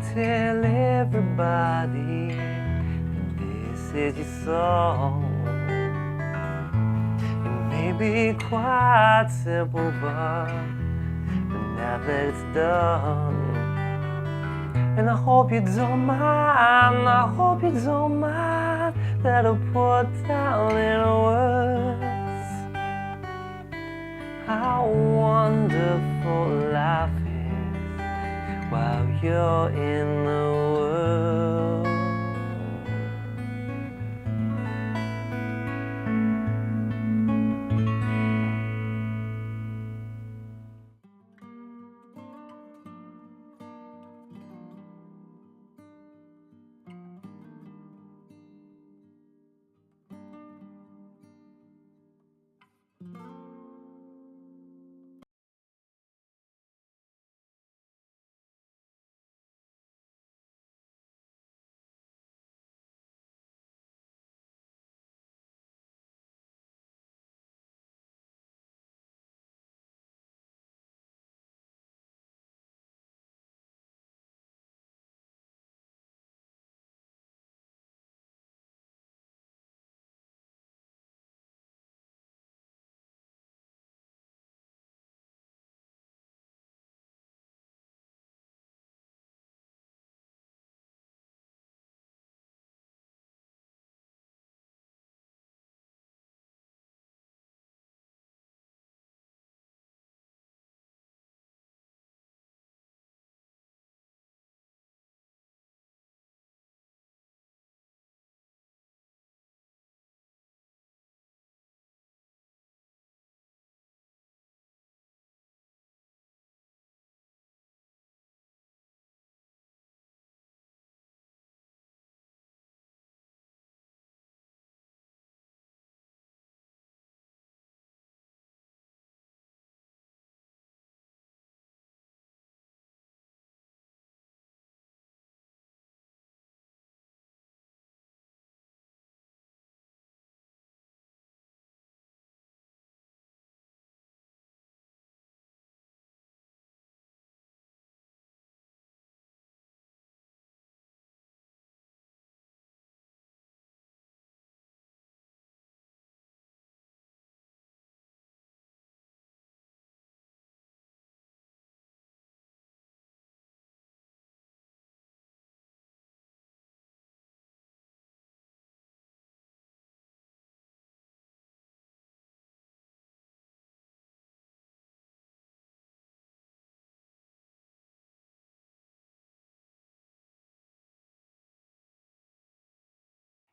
and tell everybody that this is your song. It may be quite simple, but now that it's done, and I hope you don't mind, I hope you don't mind that I put down in words how wonderful life is while you're in the world.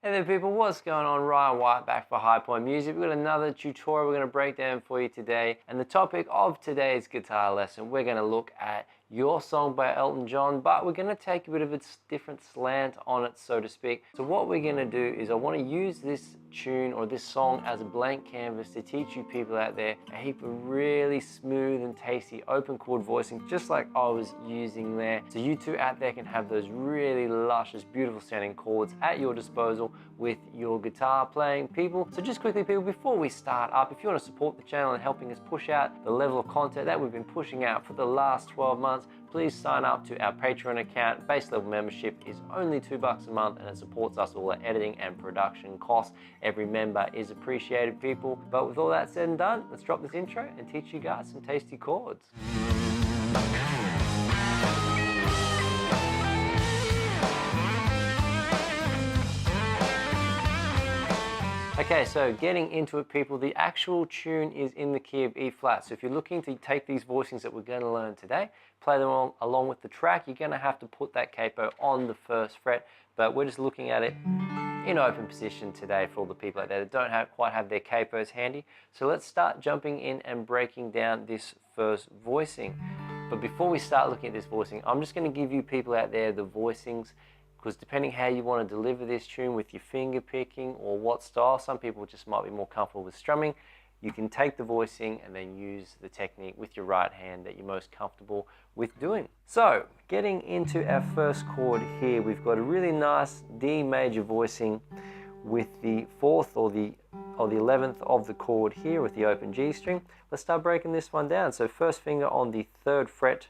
Hey there people, what's going on? Ryan White back for High Point Music. We've got another tutorial we're going to break down for you today, and the topic of today's guitar lesson, we're going to look at Your Song by Elton John, but we're going to take a bit of a different slant on it, so to speak. So what we're going to do is I want to use this tune or this song as a blank canvas to teach you people out there a heap of really smooth and tasty open chord voicing, just like I was using there. So you two out there can have those really luscious, beautiful sounding chords at your disposal with your guitar playing people. So just quickly people, before we start up, if you want to support the channel and helping us push out the level of content that we've been pushing out for the last 12 months, please sign up to our Patreon account. Base level membership is only $2 a month and it supports us all our editing and production costs. Every member is appreciated people. But with all that said and done, let's drop this intro and teach you guys some tasty chords. Okay, so getting into it people, the actual tune is in the key of E flat. So if you're looking to take these voicings that we're going to learn today, play them along with the track, you're going to have to put that capo on the first fret. But we're just looking at it in open position today for all the people out there that don't quite have their capos handy. So let's start jumping in and breaking down this first voicing. But before we start looking at this voicing, I'm just going to give you people out there the voicings, because depending how you want to deliver this tune with your finger picking or what style, some people just might be more comfortable with strumming. You can take the voicing and then use the technique with your right hand that you're most comfortable with doing. So getting into our first chord here, we've got a really nice D major voicing with the 4th or the 11th of the chord here with the open G string. Let's start breaking this one down. So first finger on the 3rd fret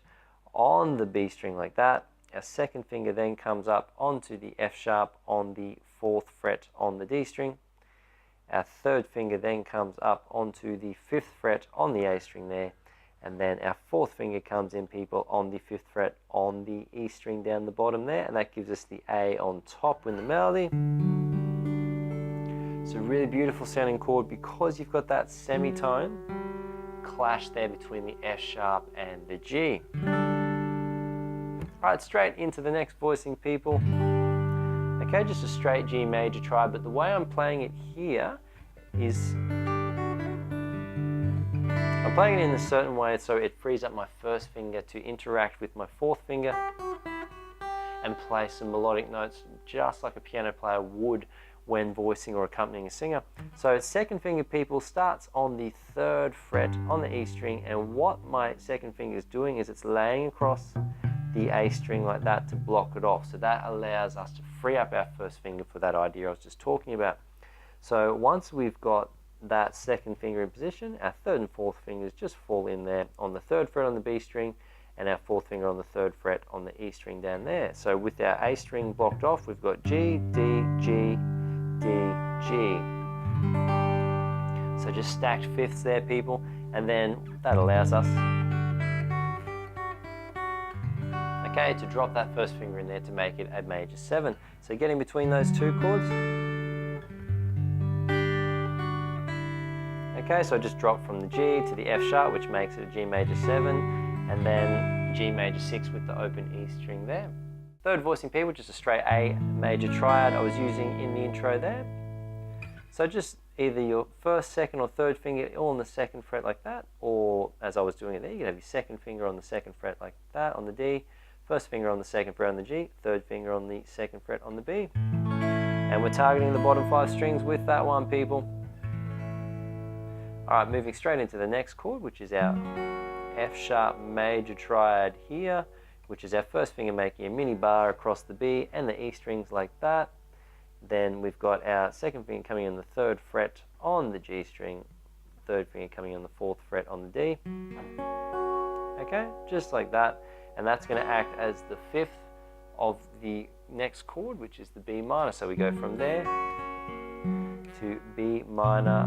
on the B string like that. Our second finger then comes up onto the F sharp on the 4th fret on the D string. Our third finger then comes up onto the 5th fret on the A string there, and then our 4th finger comes in, people, on the 5th fret on the E string down the bottom there, and that gives us the A on top in the melody. So really beautiful sounding chord because you've got that semitone clash there between the F sharp and the G. Alright, straight into the next voicing, people. Okay, just a straight G major triad, but the way I'm playing it here is I'm playing it in a certain way so it frees up my first finger to interact with my 4th finger and play some melodic notes just like a piano player would when voicing or accompanying a singer. So second finger, people, starts on the 3rd fret on the E string, and what my second finger is doing is it's laying across the A string like that to block it off. So that allows us to free up our first finger for that idea I was just talking about. So once we've got that second finger in position, our 3rd and 4th fingers just fall in there on the 3rd fret on the B string and our 4th finger on the 3rd fret on the E string down there. So with our A string blocked off, we've got G, D, G, D, G. So just stacked fifths there, people, and then that allows us to drop that first finger in there to make it a major 7. So getting between those two chords. Okay, so I just drop from the G to the F sharp, which makes it a G major 7, and then G major 6 with the open E string there. Third voicing, people, just a straight A major triad I was using in the intro there. So just either your 1st, 2nd or 3rd finger all on the 2nd fret like that, or as I was doing it there, you can have your 2nd finger on the 2nd fret like that on the D, 1st finger on the 2nd fret on the G, 3rd finger on the 2nd fret on the B. And we're targeting the bottom 5 strings with that one, people. Alright, moving straight into the next chord, which is our F sharp major triad here, which is our first finger making a mini bar across the B and the E strings like that. Then we've got our second finger coming on the 3rd fret on the G string, 3rd finger coming on the 4th fret on the D. Okay, just like that. And that's going to act as the 5th of the next chord, which is the B minor. So we go from there to B minor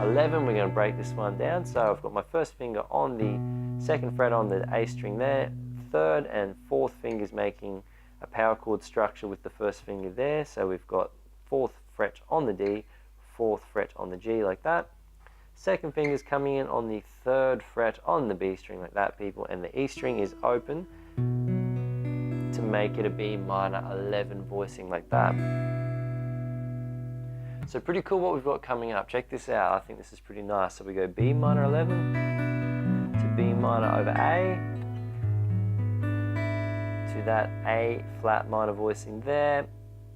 11. We're going to break this one down. So I've got my first finger on the 2nd fret on the A string there, 3rd and 4th fingers making a power chord structure with the first finger there. So we've got 4th fret on the D, 4th fret on the G like that. Second finger's coming in on the 3rd fret on the B string like that, people, and the E string is open to make it a B minor 11 voicing like that. So pretty cool what we've got coming up. Check this out. I think this is pretty nice. So we go B minor 11 to B minor over A to that A flat minor voicing there,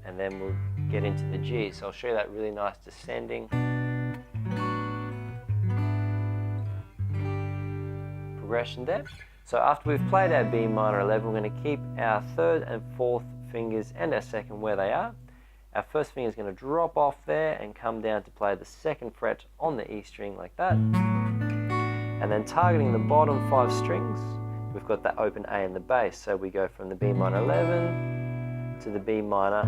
and then we'll get into the G. So I'll show you that really nice descending progression there. So after we've played our B minor 11, we're going to keep our 3rd and 4th fingers and our 2nd where they are. Our first finger is going to drop off there and come down to play the 2nd fret on the E string like that. And then targeting the bottom 5 strings, we've got that open A in the bass. So we go from the B minor 11 to the B minor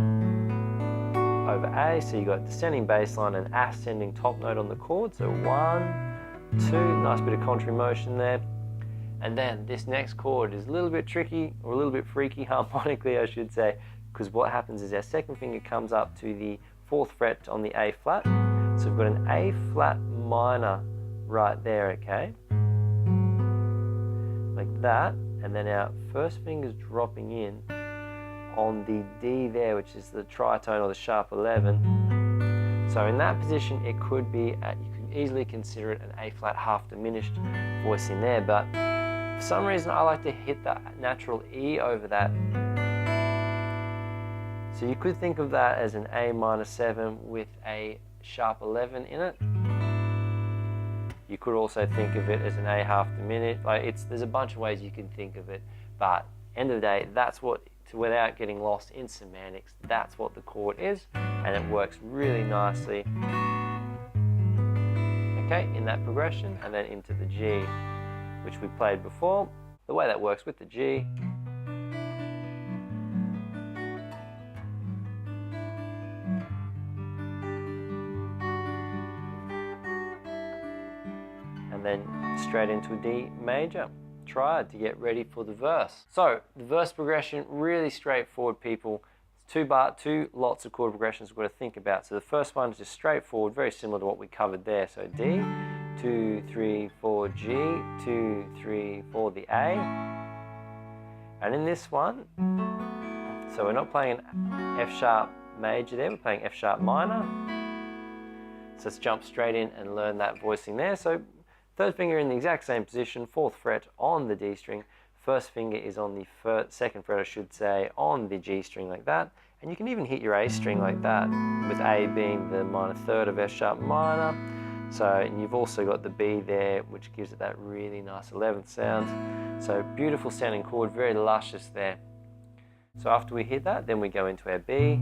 over A. So you've got descending bass line and ascending top note on the chord. So 1, 2, nice bit of contrary motion there. And then this next chord is a little bit tricky, or a little bit freaky harmonically, I should say, because what happens is our second finger comes up to the 4th fret on the A flat. So we've got an A flat minor right there, okay? Like that. And then our first finger's dropping in on the D there, which is the tritone or the sharp 11. So in that position, it could be, you could easily consider it an A flat half diminished voice in there, but for some reason I like to hit that natural E over that. So you could think of that as an A minor 7 with a sharp 11 in it. You could also think of it as an A half diminished. There's a bunch of ways you can think of it, but end of the day, that's what, without getting lost in semantics, that's what the chord is, and it works really nicely, okay, in that progression, and then into the G, which we played before. The way that works with the G straight into a D major. Triad to get ready for the verse. So the verse progression, really straightforward, people. Two lots of chord progressions we've got to think about. So the first one is just straightforward, very similar to what we covered there. So D, 2, 3, 4, G, 2, 3, 4, the A. And in this one, so we're not playing an F sharp major there, we're playing F sharp minor. So let's jump straight in and learn that voicing there. So third finger in the exact same position, 4th fret on the D string. First finger is on the 2nd fret, I should say, on the G string like that. And you can even hit your A string like that, with A being the minor third of F sharp minor. So you've also got the B there, which gives it that really nice 11th sound. So beautiful sounding chord, very luscious there. So after we hit that, then we go into our B,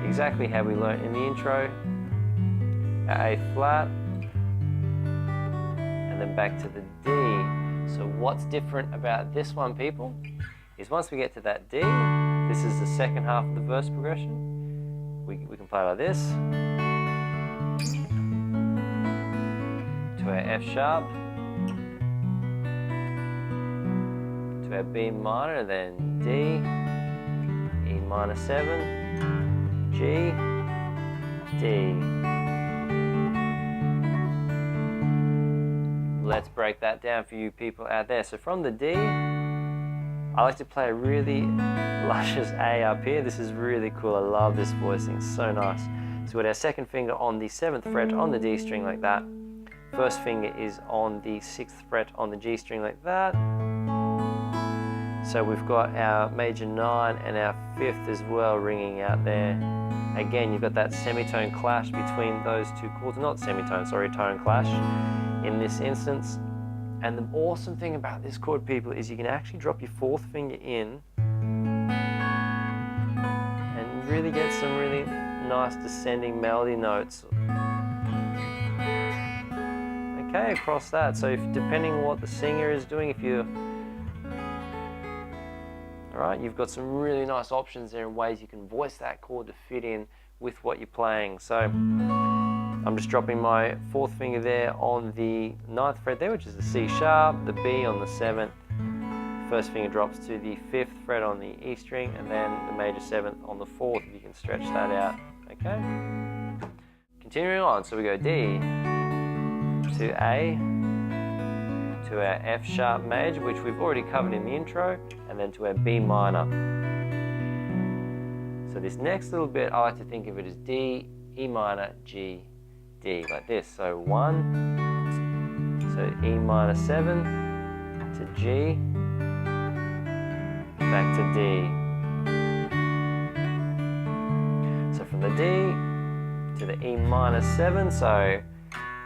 exactly how we learnt in the intro, our A flat, and then back to the D. So what's different about this one, people, is once we get to that D, this is the second half of the verse progression. We can play like this, to our F sharp, to our B minor, then D, E minor 7, G, D. Let's break that down for you people out there. So from the D, I like to play a really luscious A up here. This is really cool. I love this voicing. It's so nice. So we got our second finger on the 7th fret on the D string like that. First finger is on the 6th fret on the G string like that. So we've got our major 9 and our 5th as well ringing out there. Again, you've got that semitone clash between those two chords. Not semitone, sorry, tone clash in this instance. And the awesome thing about this chord, people, is you can actually drop your 4th finger in and really get some really nice descending melody notes. Okay, across that. So if, depending on what the singer is doing, if you're alright, you've got some really nice options there and ways you can voice that chord to fit in with what you're playing. So I'm just dropping my 4th finger there on the 9th fret there, which is the C sharp, the B on the 7th. First finger drops to the 5th fret on the E string, and then the major 7th on the 4th, if you can stretch that out. Okay? Continuing on, so we go D to A, to our F sharp major, which we've already covered in the intro, and then to our B minor. So this next little bit, I like to think of it as D, E minor, G, D, like this. So 1, so E minor 7, to G, back to D. So from the D to the E minor 7, so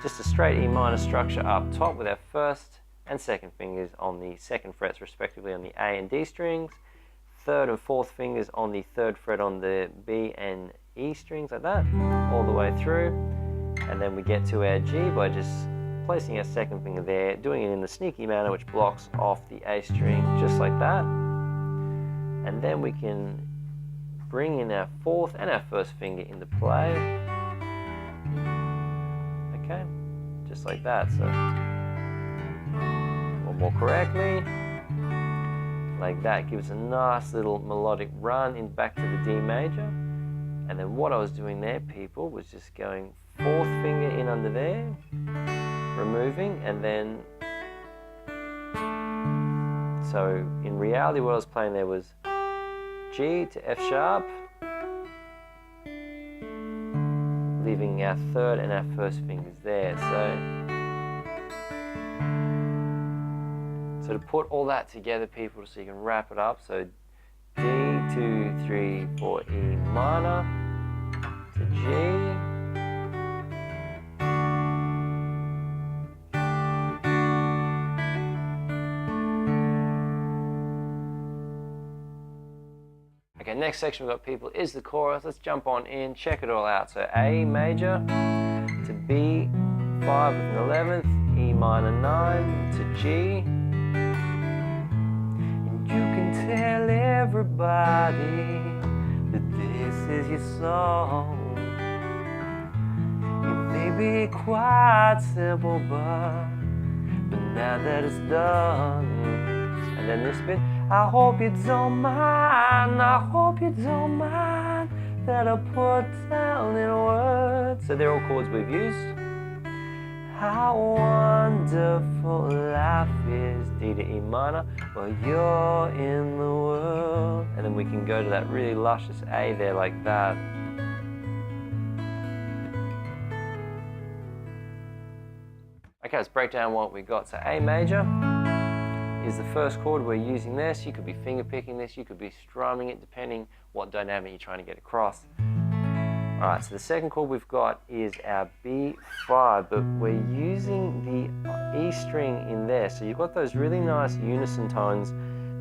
just a straight E minor structure up top with our first and second fingers on the 2nd frets respectively on the A and D strings, 3rd and 4th fingers on the 3rd fret on the B and E strings like that, all the way through, and then we get to our G by just placing our 2nd finger there, doing it in the sneaky manner which blocks off the A string just like that, and then we can bring in our 4th and our 1st finger into play, okay, just like that. So more correctly, like that, gives a nice little melodic run in back to the D major. And then what I was doing there, people, was just going 4th finger in under there, removing, and then, so in reality what I was playing there was G to F sharp, leaving our 3rd and our 1st fingers there. So to put all that together, people, so you can wrap it up, so D, 2, 3, 4, E minor, to G, okay, next section we've got, people, is the chorus. Let's jump on in, check it all out. So A major to B, 5 with an 11th, E minor 9 to G. Tell everybody that this is your song. It may be quite simple, but now that it's done. And then this bit, I hope you don't mind, I hope you don't mind that I put down in words. So they're all chords we've used. How wonderful life is, D to E minor, while you're in the world. And then we can go to that really luscious A there like that. Okay, let's break down what we got. So A major is the first chord we're using there. So you could be finger picking this, you could be strumming it, depending what dynamic you're trying to get across. Alright, so the second chord we've got is our B5, but we're using the E string in there. So you've got those really nice unison tones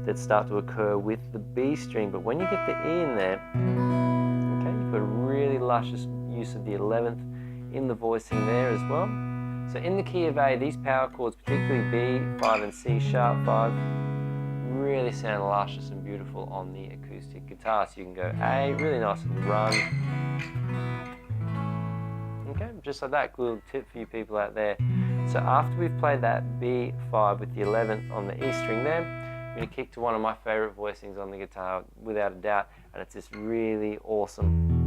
that start to occur with the B string, but when you get the E in there, okay, you've got a really luscious use of the 11th in the voicing there as well. So in the key of A, these power chords, particularly B5 and C sharp 5, really sound luscious and beautiful on the acoustic guitar. So you can go A, really nice and run. Okay, just like that, little tip for you people out there. So after we've played that B5 with the 11th on the E string there, I'm going to kick to one of my favorite voicings on the guitar, without a doubt, and it's this really awesome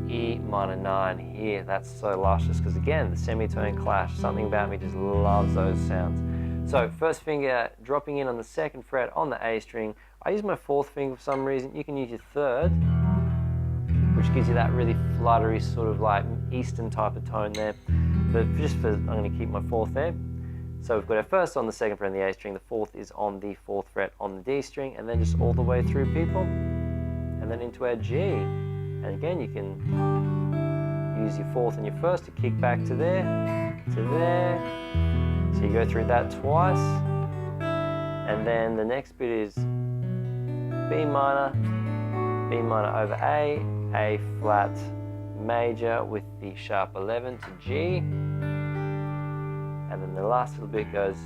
E minor 9 here. That's so luscious because, again, the semitone clash, something about me just loves those sounds. So first finger dropping in on the second fret on the A string. I use my fourth finger for some reason. You can use your third, which gives you that really fluttery sort of like Eastern type of tone there. But I'm going to keep my fourth there. So we've got our first on the second fret on the A string, the fourth is on the fourth fret on the D string, and then just all the way through, people, and then into our G. And again, you can use your fourth and your first to kick back to there, to there. So you go through that twice, and then the next bit is B minor over A flat major with the sharp 11 to G, and then the last little bit goes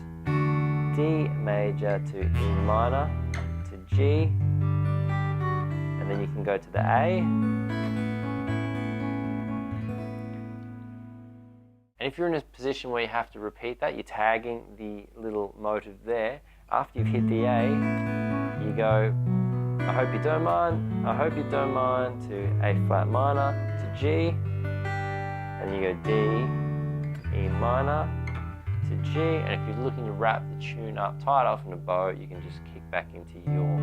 D major to E minor to G, and then you can go to the A. And if you're in a position where you have to repeat that, you're tagging the little motive there. After you've hit the A, you go, I hope you don't mind, I hope you don't mind, to A flat minor, to G, and you go D, E minor, to G, and if you're looking to wrap the tune up, tie it off in a bow, you can just kick back into your.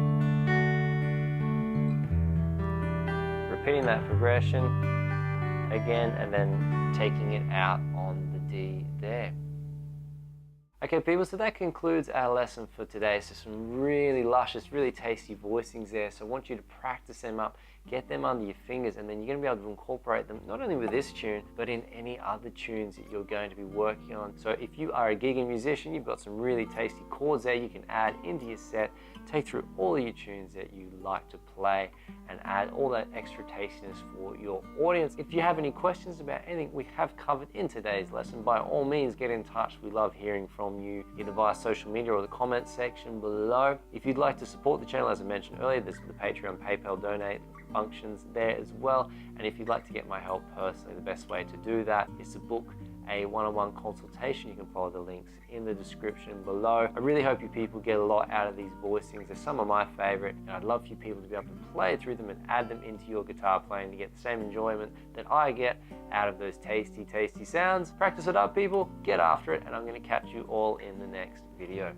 Repeating that progression again, and then taking it out on the D there. Okay, people, so that concludes our lesson for today. So some really luscious, really tasty voicings there. So I want you to practice them up, get them under your fingers, and then you're going to be able to incorporate them not only with this tune, but in any other tunes that you're going to be working on. So if you are a gigging musician, you've got some really tasty chords there you can add into your set, take through all of your tunes that you like to play, and add all that extra tastiness for your audience. If you have any questions about anything we have covered in today's lesson, by all means get in touch. We love hearing from you, either via social media or the comments section below. If you'd like to support the channel, as I mentioned earlier, there's the Patreon, PayPal donate functions there as well. And if you'd like to get my help personally, the best way to do that is to book a one-on-one consultation. You can follow the links in the description below. I really hope you people get a lot out of these voicings. They're some of my favorite, and I'd love for you people to be able to play through them and add them into your guitar playing to get the same enjoyment that I get out of those tasty, tasty sounds. Practice it up, people, get after it, and I'm going to catch you all in the next video.